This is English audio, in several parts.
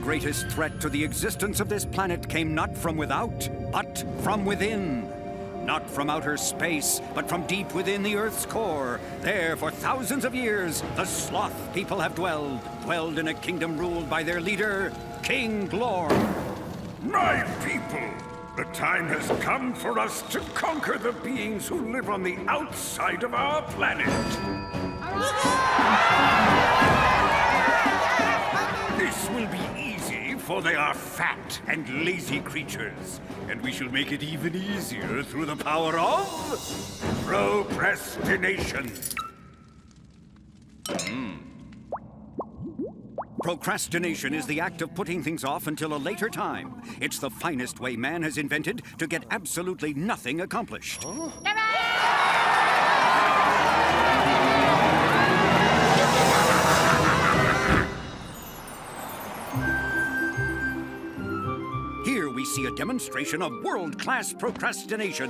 greatest threat to the existence of this planet came not from without, but from within. Not from outer space, but from deep within the Earth's core. There, for thousands of years, the sloth people have dwelled in a kingdom ruled by their leader, King Glorm. My people, the time has come for us to conquer the beings who live on the outside of our planet. This will be easy, for they are fat and lazy creatures. And we shall make it even easier through the power of procrastination. Procrastination is the act of putting things off until a later time. It's the finest way man has invented to get absolutely nothing accomplished. Here we see a demonstration of world-class procrastination.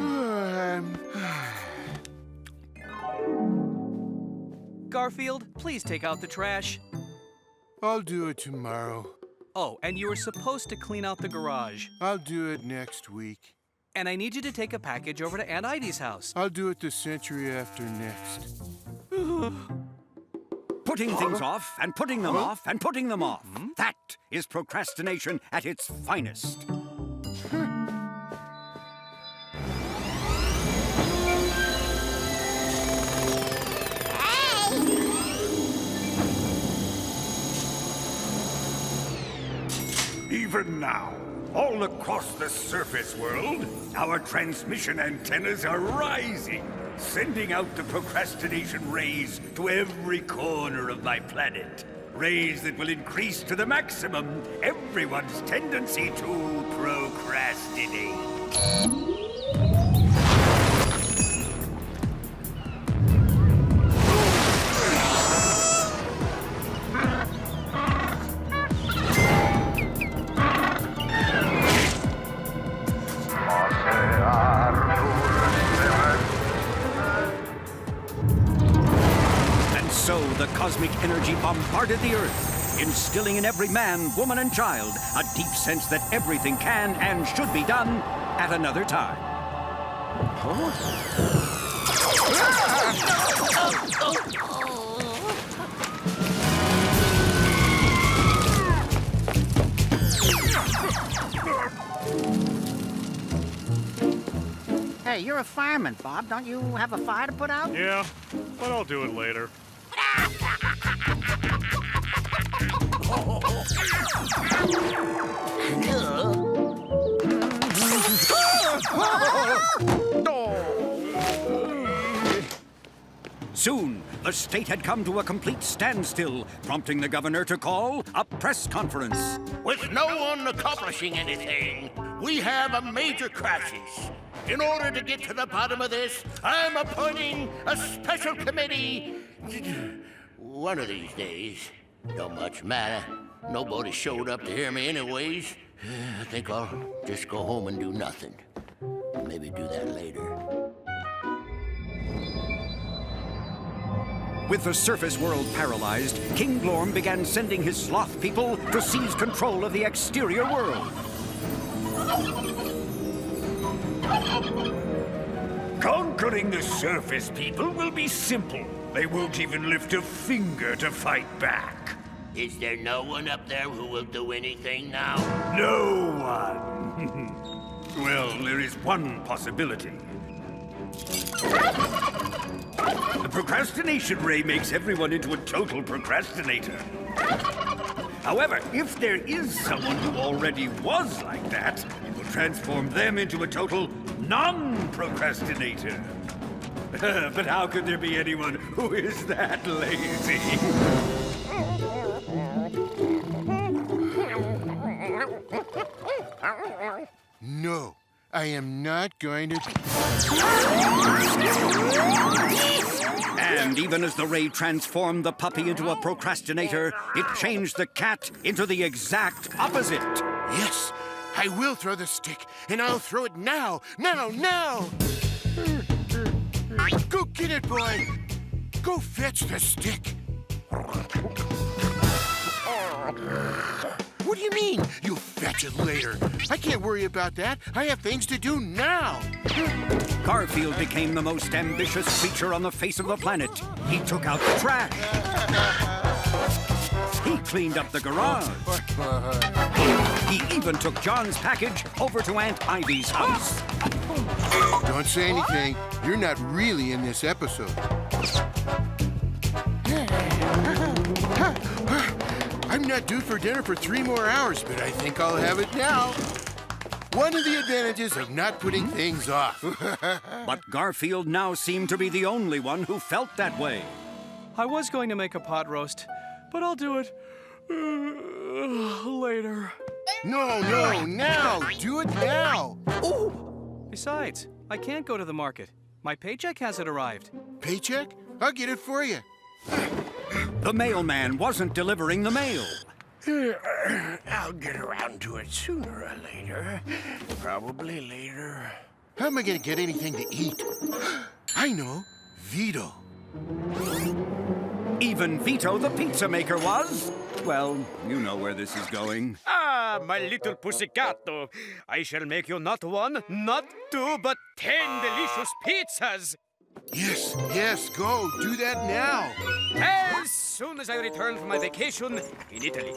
Garfield, please take out the trash. I'll do it tomorrow. Oh, and you were supposed to clean out the garage. I'll do it next week. And I need you to take a package over to Aunt Ivy's house. I'll do it the century after next. Putting things off and putting them off and putting them off. That is procrastination at its finest. Even now, all across the surface world, our transmission antennas are rising, sending out the procrastination rays to every corner of my planet. Rays that will increase to the maximum everyone's tendency to procrastinate. So the cosmic energy bombarded the Earth, instilling in every man, woman, and child a deep sense that everything can and should be done at another time. Hey, you're a fireman, Bob. Don't you have a fire to put out? Yeah, but I'll do it later. Soon, the state had come to a complete standstill, prompting the governor to call a press conference. With no one accomplishing anything, we have a major crisis. In order to get to the bottom of this, I'm appointing a special committee. One of these days. Don't much matter. Nobody showed up to hear me anyways. I think I'll just go home and do nothing. Maybe do that later. With the surface world paralyzed, King Glorm began sending his sloth people to seize control of the exterior world. Conquering the surface people will be simple. They won't even lift a finger to fight back. Is there no one up there who will do anything now? No one. Well, there is one possibility. The procrastination ray makes everyone into a total procrastinator. However, if there is someone who already was like that, it will transform them into a total non-procrastinator. But how could there be anyone who is that lazy? No, I am not going to... And even as the ray transformed the puppy into a procrastinator, it changed the cat into the exact opposite. Yes, I will throw the stick, and I'll throw it now! Now! Go get it, boy! Go fetch the stick! What do do you mean, you'll fetch it later? I can't worry about that. I have things to do now. Garfield became the most ambitious creature on the face of the planet. He took out the trash. He cleaned up the garage. He even took John's package over to Aunt Ivy's house. Don't say anything. You're not really in this episode. I'm not due for dinner for 3 more hours, but I think I'll have it now. One of the advantages of not putting things off. But Garfield now seemed to be the only one who felt that way. I was going to make a pot roast, but I'll do it later. No, now! Do it now! Besides, I can't go to the market. My paycheck hasn't arrived. Paycheck? I'll get it for you. The mailman wasn't delivering the mail. I'll get around to it sooner or later. Probably later. How am I gonna get anything to eat? I know. Vito. Even Vito the pizza maker was. Well, you know where this is going. Ah, my little pussycato. I shall make you not 1, not 2, but 10 delicious pizzas. Yes, go. Do that now. As soon as I return from my vacation in Italy.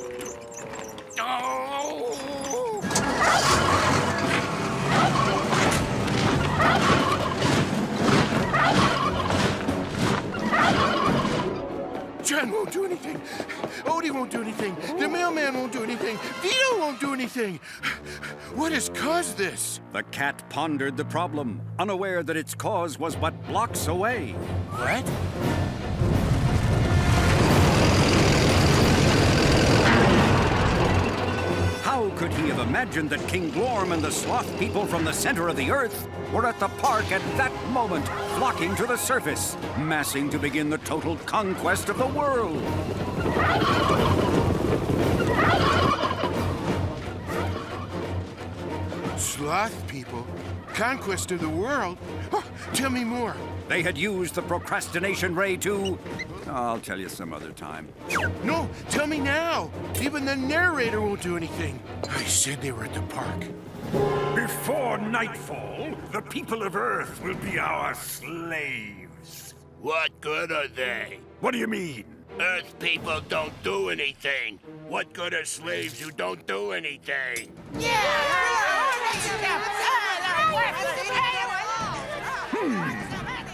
John won't do anything. Odie won't do anything. The mailman won't do anything. Vito won't do anything. What has caused this? The cat pondered the problem, unaware that its cause was but blocks away. What? How could he have imagined that King Glorm and the sloth people from the center of the earth were at the park at that moment, flocking to the surface, massing to begin the total conquest of the world? Sloth people? Conquest of the world? Oh, tell me more. They had used the procrastination ray to... I'll tell you some other time. No, tell me now. Even the narrator won't do anything. I said they were at the park. Before nightfall, the people of Earth will be our slaves. What good are they? What do you mean? Earth people don't do anything. What good are slaves who don't do anything?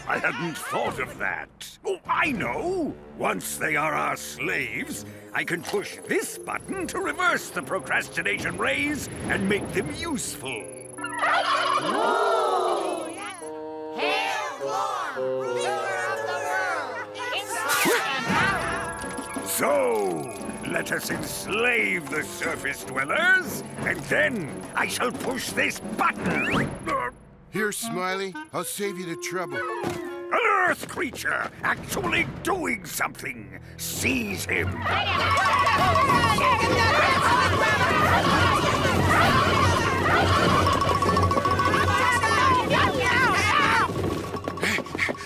I hadn't thought of that. Oh, I know! Once they are our slaves, I can push this button to reverse the procrastination rays and make them useful. Hail Glorm, ruler of the world! So, let us enslave the surface dwellers, and then I shall push this button. Here, Smiley. I'll save you the trouble. An Earth creature actually doing something. Seize him.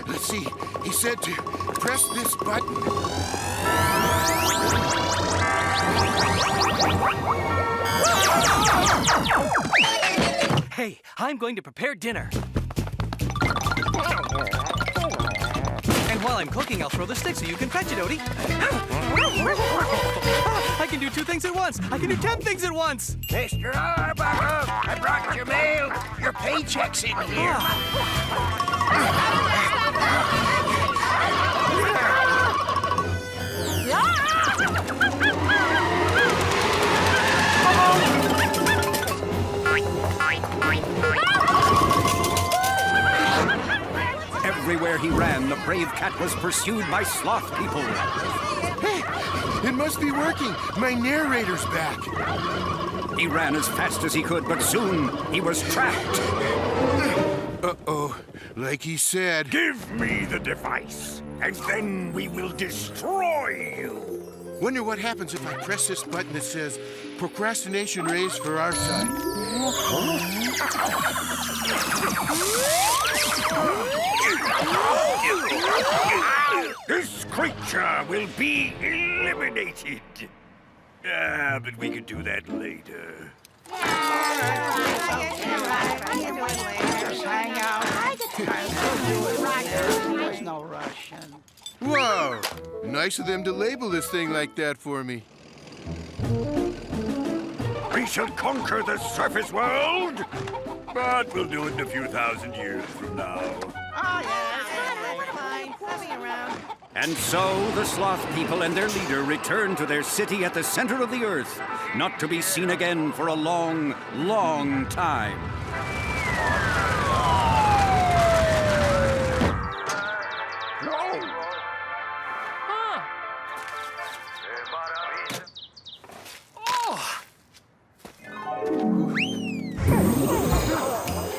Let's see. He said to press this button. Hey, I'm going to prepare dinner. And while I'm cooking, I'll throw the stick so you can fetch it, Odie. I can do 2 things at once. I can do 10 things at once. Mr. Arbuckle, I brought your mail. Your paycheck's in here. Everywhere he ran, the brave cat was pursued by sloth people. Hey, it must be working. My narrator's back. He ran as fast as he could, but soon he was trapped. Uh-oh. Like he said. Give me the device, and then we will destroy you. Wonder what happens if I press this button that says procrastination raised for our side. This creature will be eliminated. But we could do that later. Just hang out. There's no rush. Wow! Nice of them to label this thing like that for me. We shall conquer the surface world, but we'll do it in a few thousand years from now. Oh, yeah. Fine. I'll be around. And so the sloth people and their leader return to their city at the center of the earth, not to be seen again for a long, long time.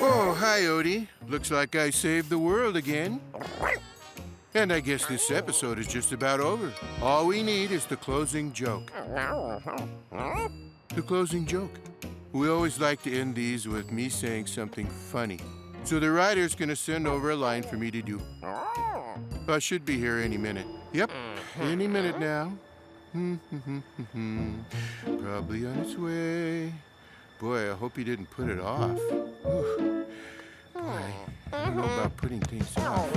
Oh, hi, Odie. Looks like I saved the world again. And I guess this episode is just about over. All we need is the closing joke. The closing joke. We always like to end these with me saying something funny. So the writer's gonna send over a line for me to do. I should be here any minute. Yep, any minute now. Probably on its way. Boy, I hope he didn't put it off. Ooh. Boy, I don't know about putting things off.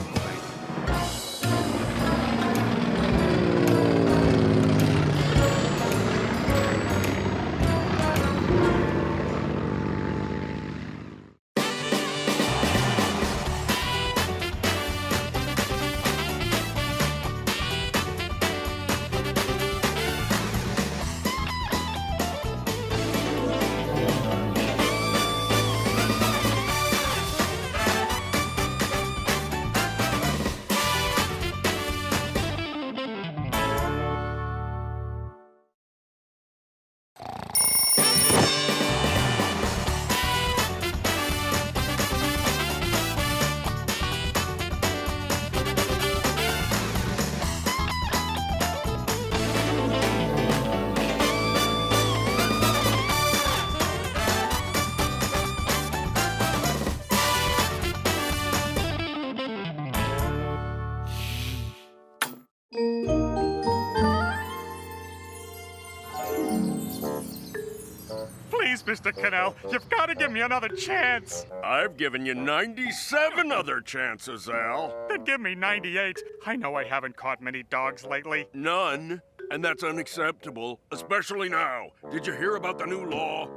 Please, Mr. Cannell, you've got to give me another chance. I've given you 97 other chances, Al. Then give me 98. I know I haven't caught many dogs lately. None. And that's unacceptable, especially now. Did you hear about the new law?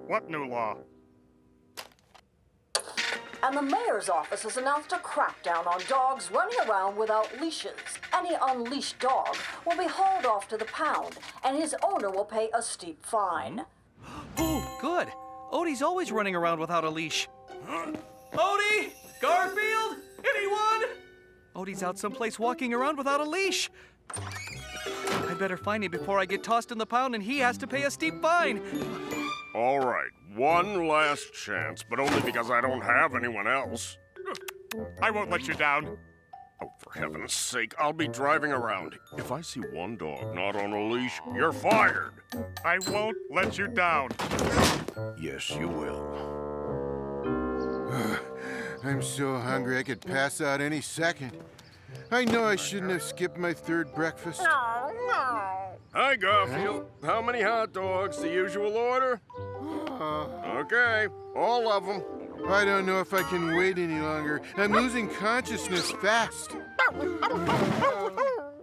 What new law? And the mayor's office has announced a crackdown on dogs running around without leashes. Any unleashed dog will be hauled off to the pound, and his owner will pay a steep fine. Oh, good. Odie's always running around without a leash. Odie! Garfield! Anyone? Odie's out someplace walking around without a leash. I'd better find him before I get tossed in the pound and he has to pay a steep fine. All right, one last chance, but only because I don't have anyone else. I won't let you down. Oh, for heaven's sake, I'll be driving around. If I see one dog not on a leash, you're fired. I won't let you down. Yes, you will. I'm so hungry I could pass out any second. I know I shouldn't have skipped my third breakfast. Hi, Garfield. How many hot dogs? The usual order? Okay, all of them. I don't know if I can wait any longer. I'm losing consciousness fast.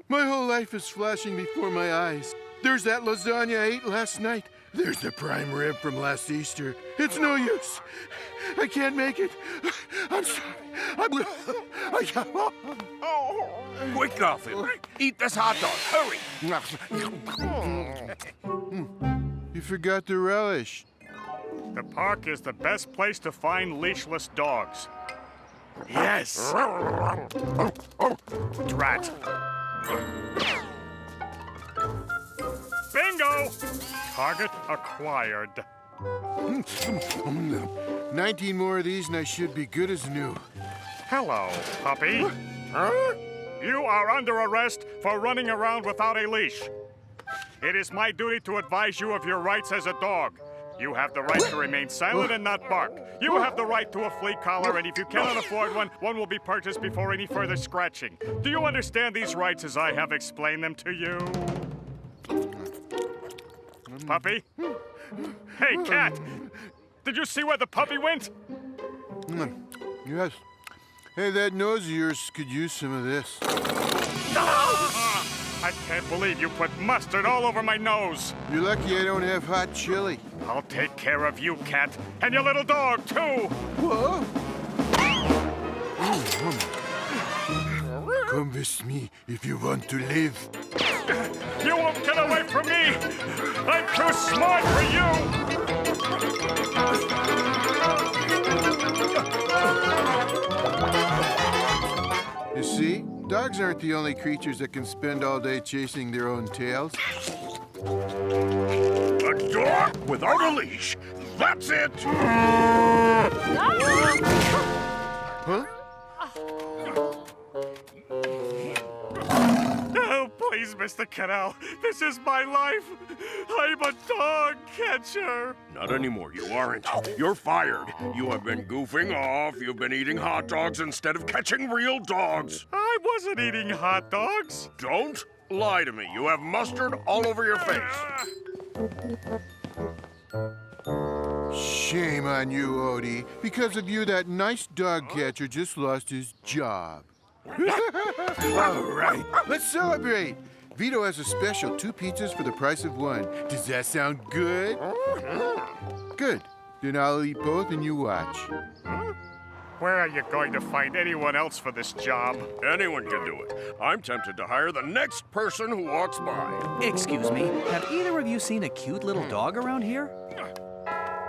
My whole life is flashing before my eyes. There's that lasagna I ate last night. There's the prime rib from last Easter. It's no use. I can't make it. I'm sorry. Quick, Garfield. Eat this hot dog. Hurry. You forgot the relish. The park is the best place to find leashless dogs. Yes. Drat. Bingo! Target acquired. 19 more of these and I should be good as new. Hello, puppy. Huh? You are under arrest for running around without a leash. It is my duty to advise you of your rights as a dog. You have the right to remain silent and not bark. You have the right to a flea collar, and if you cannot afford one, one will be purchased before any further scratching. Do you understand these rights as I have explained them to you? Puppy? Hey, cat! Did you see where the puppy went? Yes. Hey, that nose of yours could use some of this. I can't believe you put mustard all over my nose. You're lucky I don't have hot chili. I'll take care of you, cat, and your little dog, too. Whoa! Come with me if you want to live. You won't get away from me! I'm too smart for you! You see, dogs aren't the only creatures that can spend all day chasing their own tails. A dog without a leash. That's it! Huh? Oh, please, Mr. Canal. This is my life. I'm a dog catcher. Not anymore, you aren't. You're fired. You have been goofing off. You've been eating hot dogs instead of catching real dogs. I wasn't eating hot dogs. Don't lie to me. You have mustard all over your face. Shame on you, Odie. Because of you, that nice dog catcher just lost his job. All right, let's celebrate. Vito has a special 2 pizzas for the price of 1. Does that sound good? Good. Then I'll eat both and you watch. Where are you going to find anyone else for this job? Anyone can do it. I'm tempted to hire the next person who walks by. Excuse me, have either of you seen a cute little dog around here?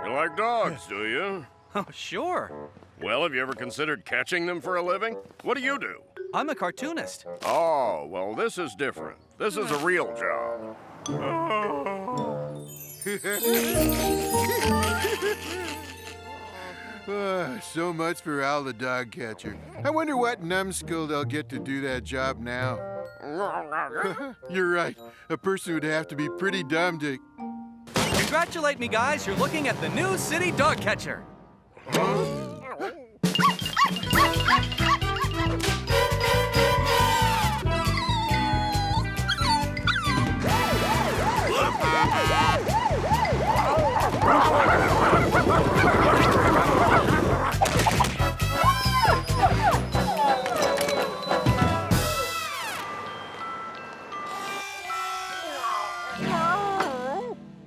You like dogs, do you? Oh, sure. Well, have you ever considered catching them for a living? What do? I'm a cartoonist. Oh, well, this is different. This is a real job. So much for Al the dog catcher. I wonder what numbskull they'll get to do that job now. You're right. A person would have to be pretty dumb to... Congratulate me, guys. You're looking at the new city dog catcher.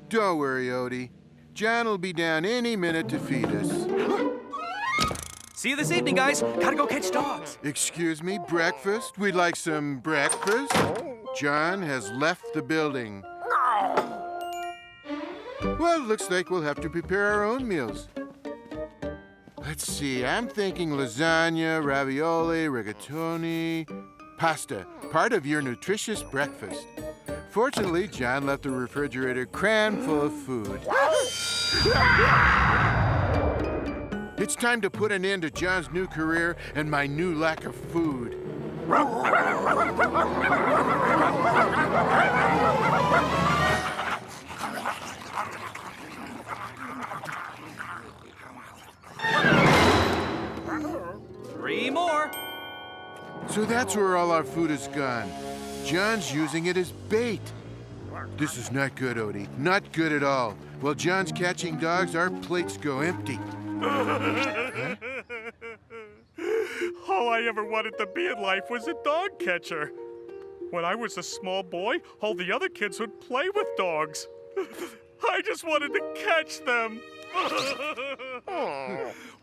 Don't worry, Odie. John will be down any minute to feed us. See you this evening, guys. Gotta go catch dogs. Excuse me, breakfast? We'd like some breakfast. John has left the building. Well, looks like we'll have to prepare our own meals. Let's see, I'm thinking lasagna, ravioli, rigatoni, pasta, part of your nutritious breakfast. Fortunately, John left the refrigerator crammed full of food. It's time to put an end to John's new career and my new lack of food. 3 more. So that's where all our food is gone. John's using it as bait. This is not good, Odie. Not good at all. While John's catching dogs, our plates go empty. Huh? All I ever wanted to be in life was a dog catcher. When I was a small boy, all the other kids would play with dogs. I just wanted to catch them.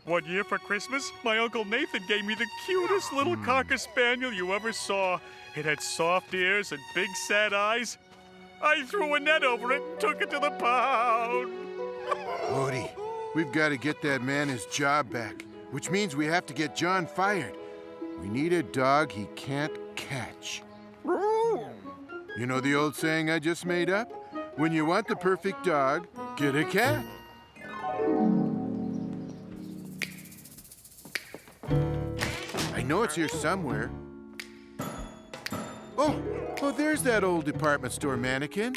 One year for Christmas, my Uncle Nathan gave me the cutest little Cocker Spaniel you ever saw. It had soft ears and big sad eyes. I threw a net over it and took it to the pound. Odie, we've got to get that man his job back, which means we have to get John fired. We need a dog he can't catch. You know the old saying I just made up? When you want the perfect dog, get a cat. I know it's here somewhere. Oh, there's that old department store mannequin.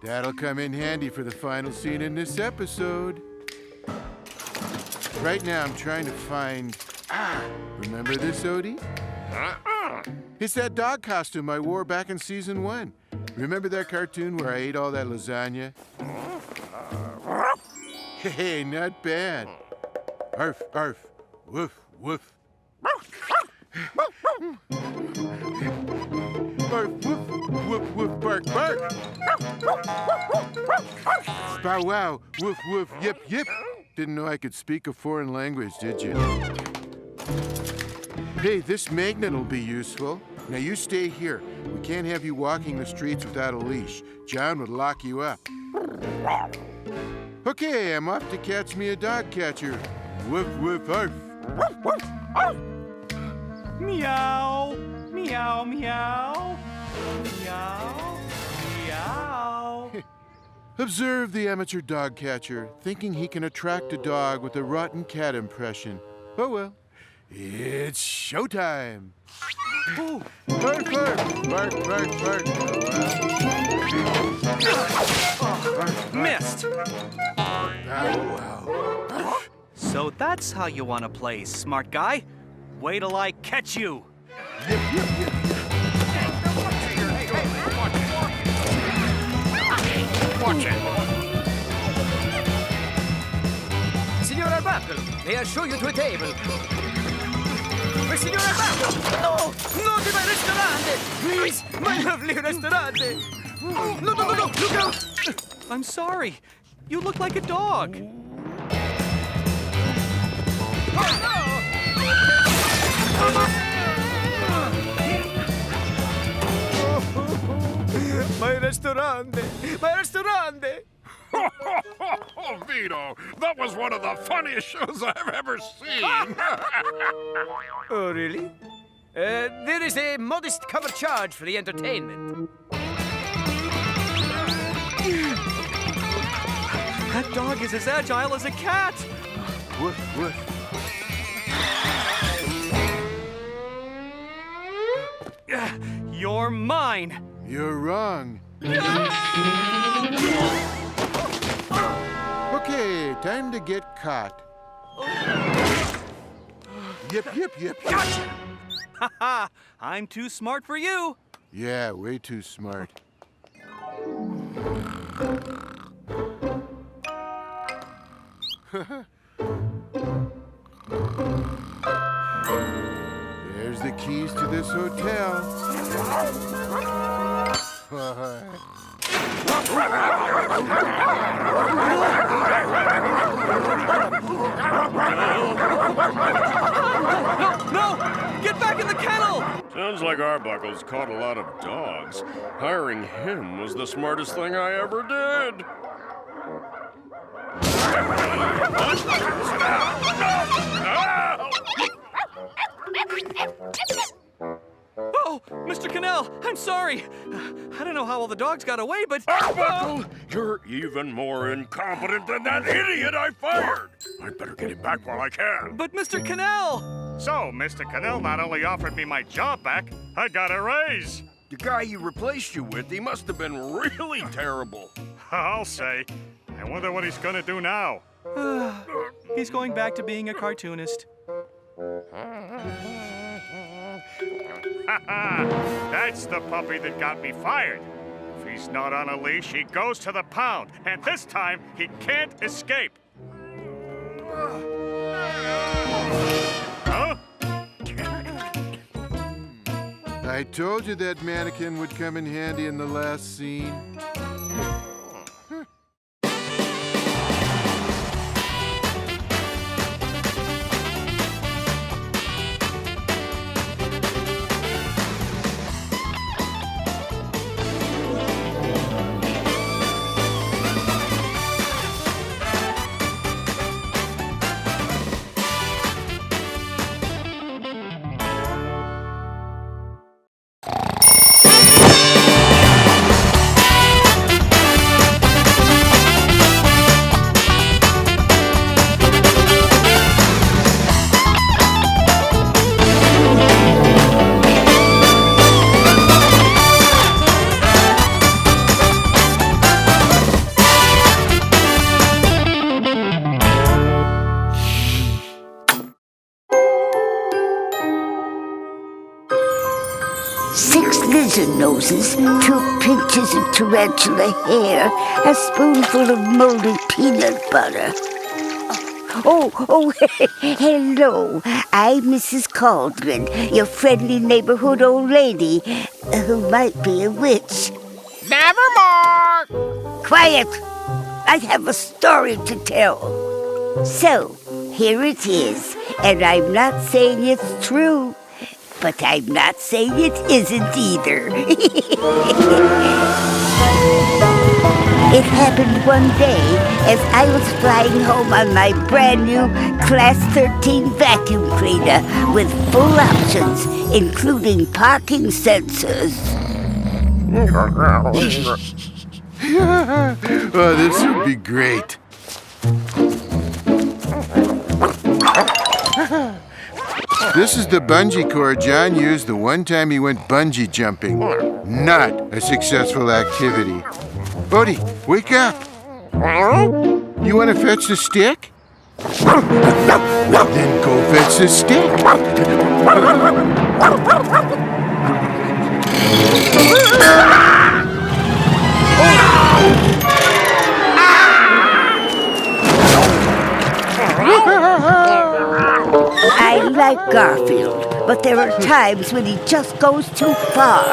That'll come in handy for the final scene in this episode. Right now, I'm trying to find... remember this, Odie? It's that dog costume I wore back in season 1. Remember that cartoon where I ate all that lasagna? Hey, not bad. Arf, arf, woof, woof. Bark, woof, woof, woof, bark, bark. Bow wow, woof, woof, yip, yip. Didn't know I could speak a foreign language, did you? Hey, this magnet will be useful. Now you stay here. We can't have you walking the streets without a leash. John would lock you up. Okay, I'm off to catch me a dog catcher. Woof, woof, arf. Meow, meow, meow, meow, meow. Observe the amateur dog catcher, thinking he can attract a dog with a rotten cat impression. Oh well, it's showtime. Ooh. Bark, bark, bark, bark, bark. Missed. Wow. So that's how you want to play, smart guy. Wait till I catch you. Yip, yip, yip. Watch it. Signor Arbuckle, may I show you to a table? Signor Arbuckle! No! No to my restaurante! Please! My lovely restaurante! No, no, no, no! Look out! I'm sorry. You look like a dog. My restaurante! My restaurante! Oh, Vito, that was one of the funniest shows I've ever seen. Oh, really? There is a modest cover charge for the entertainment. That dog is as agile as a cat. Woof, woof. You're mine. You're wrong. Okay, time to get caught. Yip, yip, yip, yip. Haha, I'm too smart for you. Yeah, way too smart. There's the keys to this hotel. No! Get back in the kennel! Sounds like Arbuckle's caught a lot of dogs. Hiring him was the smartest thing I ever did. Oh, Mr. Cannell, I'm sorry. I don't know how all the dogs got away, but... Arbuckle, you're even more incompetent than that idiot I fired. I'd better get him back while I can. But Mr. Cannell! So, Mr. Cannell not only offered me my job back, I got a raise. The guy you replaced you with, he must have been really terrible. I'll say. I wonder what he's gonna do now. He's going back to being a cartoonist. That's the puppy that got me fired. If he's not on a leash, he goes to the pound, and this time he can't escape. Huh? I told you that mannequin would come in handy in the last scene. noses, 2 pinches of tarantula hair, a spoonful of moldy peanut butter. Oh, hello. I'm Mrs. Cauldron, your friendly neighborhood old lady, who might be a witch. Nevermore! Quiet! I have a story to tell. So, here it is, and I'm not saying it's true, but I'm not saying it isn't either. It happened one day as I was flying home on my brand new Class 13 vacuum cleaner with full options, including parking sensors. Oh, this would be great. This is the bungee cord John used the one time he went bungee jumping. Not a successful activity. Odie, wake up! You want to fetch the stick? Then go fetch the stick. I like Garfield, but there are times when he just goes too far.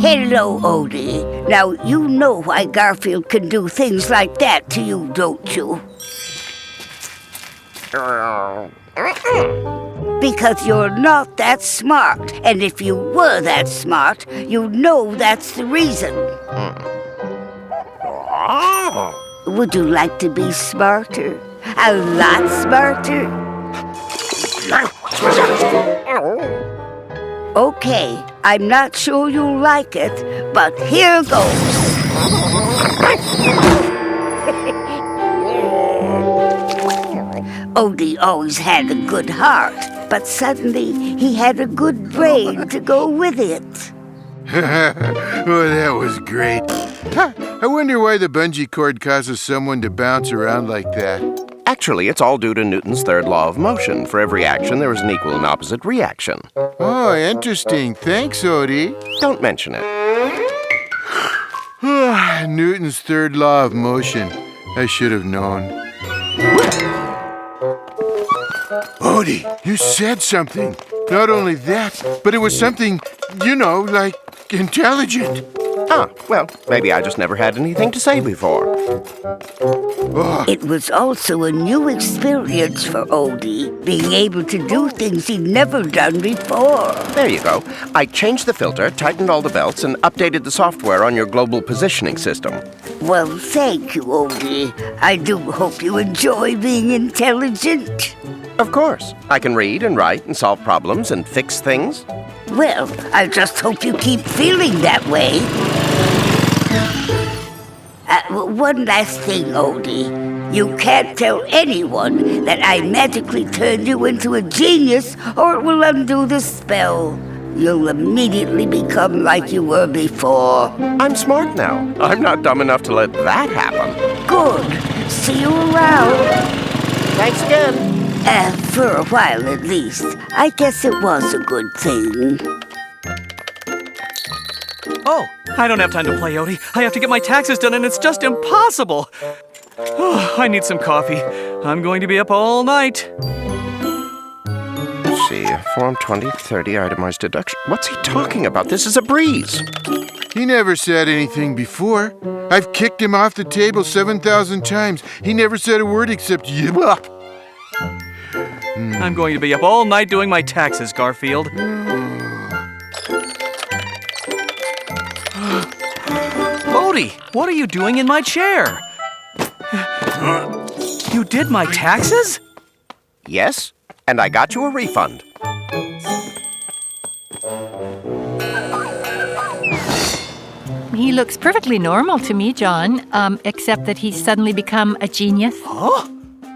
Hello, Odie. Now, you know why Garfield can do things like that to you, don't you? Because you're not that smart. And if you were that smart, you know that's the reason. Would you like to be smarter? A lot smarter? Okay, I'm not sure you'll like it, but here goes. Odie always had a good heart, but suddenly he had a good brain to go with it. Oh, that was great. I wonder why the bungee cord causes someone to bounce around like that. Actually, it's all due to Newton's third law of motion. For every action, there is an equal and opposite reaction. Oh, interesting. Thanks, Odie. Don't mention it. Newton's third law of motion. I should have known. Odie, you said something. Not only that, but it was something, like intelligent. Ah, well, maybe I just never had anything to say before. It was also a new experience for Odie, being able to do things he'd never done before. There you go. I changed the filter, tightened all the belts, and updated the software on your global positioning system. Well, thank you, Odie. I do hope you enjoy being intelligent. Of course. I can read and write and solve problems and fix things. Well, I just hope you keep feeling that way. One last thing, Odie. You can't tell anyone that I magically turned you into a genius, or it will undo the spell. You'll immediately become like you were before. I'm smart now. I'm not dumb enough to let that happen. Good. See you around. Thanks again. For a while at least. I guess it was a good thing. Oh, I don't have time to play, Odie. I have to get my taxes done, and it's just impossible. Oh, I need some coffee. I'm going to be up all night. Let's see, Form 2030 itemized deduction. What's he talking about? This is a breeze. He never said anything before. I've kicked him off the table 7,000 times. He never said a word except yup. I'm going to be up all night doing my taxes, Garfield. Odie, what are you doing in my chair? You did my taxes? Yes, and I got you a refund. He looks perfectly normal to me, John, except that he's suddenly become a genius. Huh?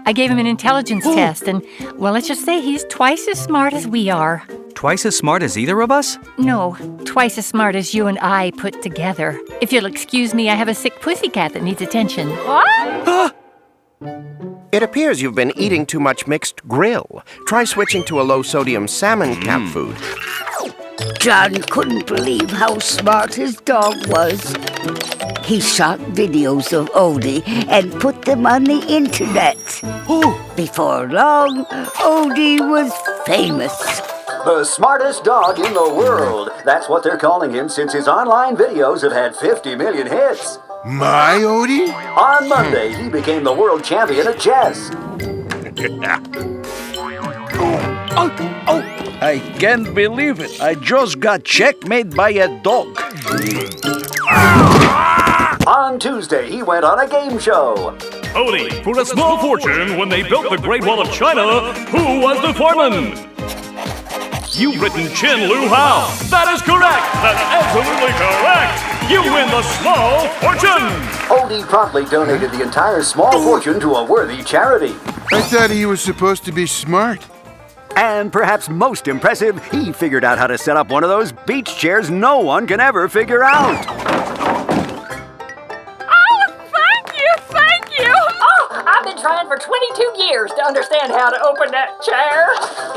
I gave him an intelligence test, and, well, let's just say he's twice as smart as we are. Twice as smart as either of us? No, twice as smart as you and I put together. If you'll excuse me, I have a sick pussycat that needs attention. What? It appears you've been eating too much mixed grill. Try switching to a low-sodium salmon camp food. John couldn't believe how smart his dog was. He shot videos of Odie and put them on the internet. Before long, Odie was famous. The smartest dog in the world. That's what they're calling him since his online videos have had 50 million hits. My Odie? On Monday, he became the world champion at chess. I can't believe it. I just got checkmated by a dog. On Tuesday, he went on a game show. Odie, for a small fortune, when they built the Great Wall of China, who was the foreman? You've written Chin Lu Hao. That is correct. That's absolutely correct. You win the small fortune. Odie promptly donated the entire small fortune to a worthy charity. I thought he was supposed to be smart. And perhaps most impressive, he figured out how to set up one of those beach chairs no one can ever figure out. I've been trying for 22 years to understand how to open that chair.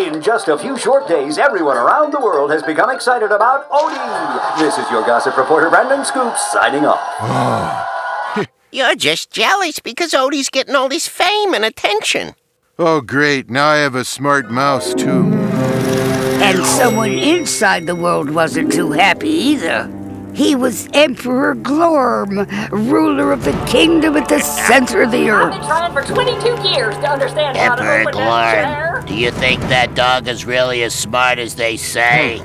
In just a few short days, everyone around the world has become excited about Odie. This is your gossip reporter, Brandon Scoops, signing off. You're just jealous because Odie's getting all this fame and attention. Oh, great. Now I have a smart mouse, too. And someone inside the world wasn't too happy either. He was Emperor Glorm, ruler of the kingdom at the center of the earth. I've been trying for 22 years to understand how to Emperor open that chair. Glorm, do you think that dog is really as smart as they say?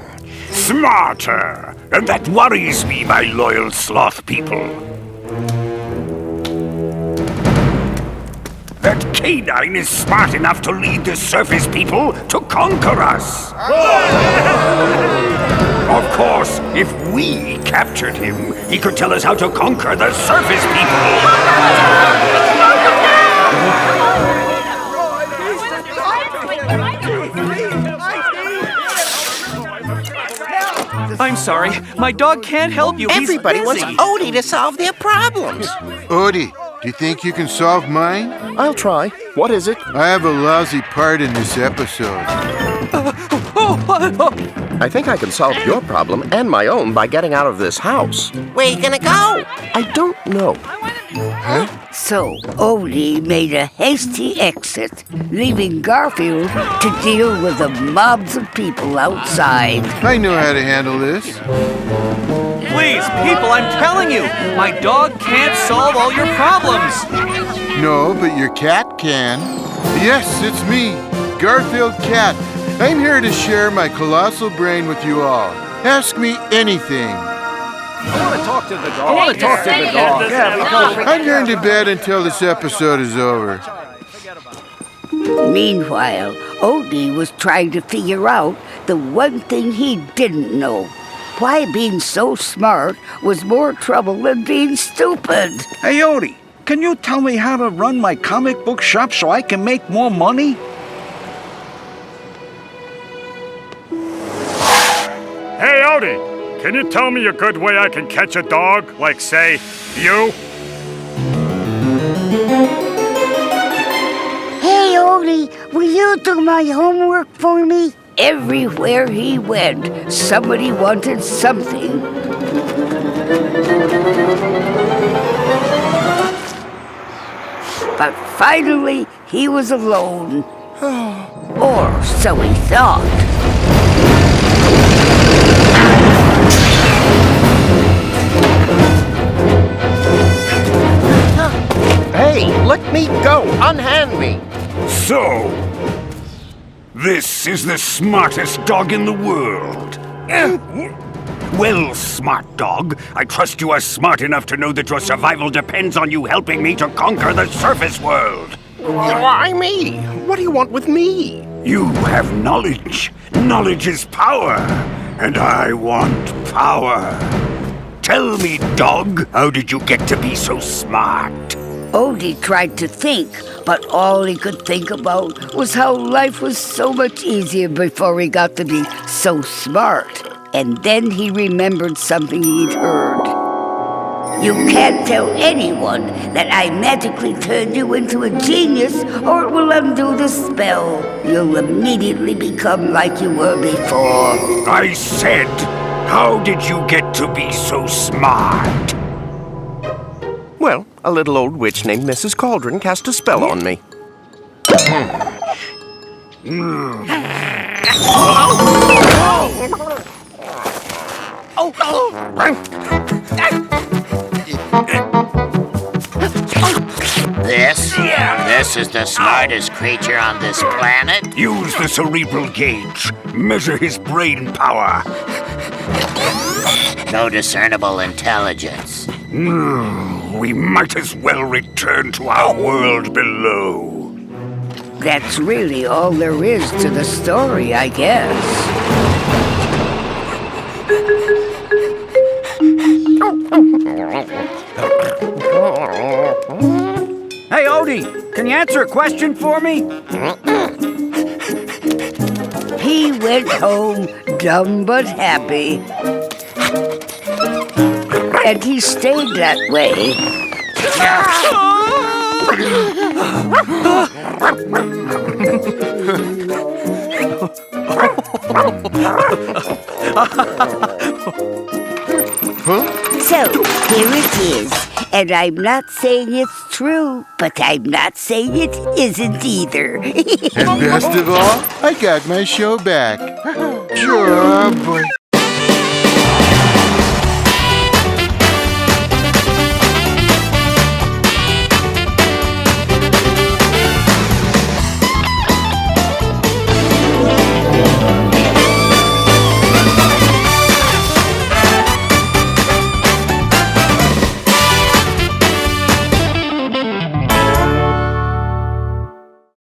Smarter! And that worries me, my loyal sloth people. That canine is smart enough to lead the surface people to conquer us. Of course, if we captured him, he could tell us how to conquer the surface people. I'm sorry. My dog can't help you. Everybody He's wants busy. Odie to solve their problems. Odie, do you think you can solve mine? I'll try. What is it? I have a lousy part in this episode. I think I can solve your problem and my own by getting out of this house. Where you gonna go? I don't know. Huh? So Odie made a hasty exit, leaving Garfield to deal with the mobs of people outside. I know how to handle this. Please, people, I'm telling you, my dog can't solve all your problems. No, but your cat can. Yes, it's me, Garfield Cat. I'm here to share my colossal brain with you all. Ask me anything. I want to talk to the dog. I'm going to bed until this episode is over. Meanwhile, Odie was trying to figure out the one thing he didn't know. Why being so smart was more trouble than being stupid. Hey, Odie, can you tell me how to run my comic book shop so I can make more money? Hey, Odie, can you tell me a good way I can catch a dog? Like, say, you? Hey, Odie, will you do my homework for me? Everywhere he went, somebody wanted something. But finally, he was alone. Or so he thought. Hey, let me go! Unhand me! So, this is the smartest dog in the world. Well, smart dog, I trust you are smart enough to know that your survival depends on you helping me to conquer the surface world. Why me? What do you want with me? You have knowledge. Knowledge is power. And I want power. Tell me, dog, how did you get to be so smart? Odie tried to think, but all he could think about was how life was so much easier before he got to be so smart. And then he remembered something he'd heard. You can't tell anyone that I magically turned you into a genius, or it will undo the spell. You'll immediately become like you were before. I said, how did you get to be so smart? Well, a little old witch named Mrs. Cauldron cast a spell on me. This is the smartest creature on this planet. Use the cerebral gauge. Measure his brain power. No discernible intelligence. We might as well return to our world below. That's really all there is to the story, I guess. Hey, Odie, can you answer a question for me? He went home dumb but happy. And he stayed that way. So, here it is. And I'm not saying it's true, but I'm not saying it isn't either. And best of all, I got my show back. Sure, boy.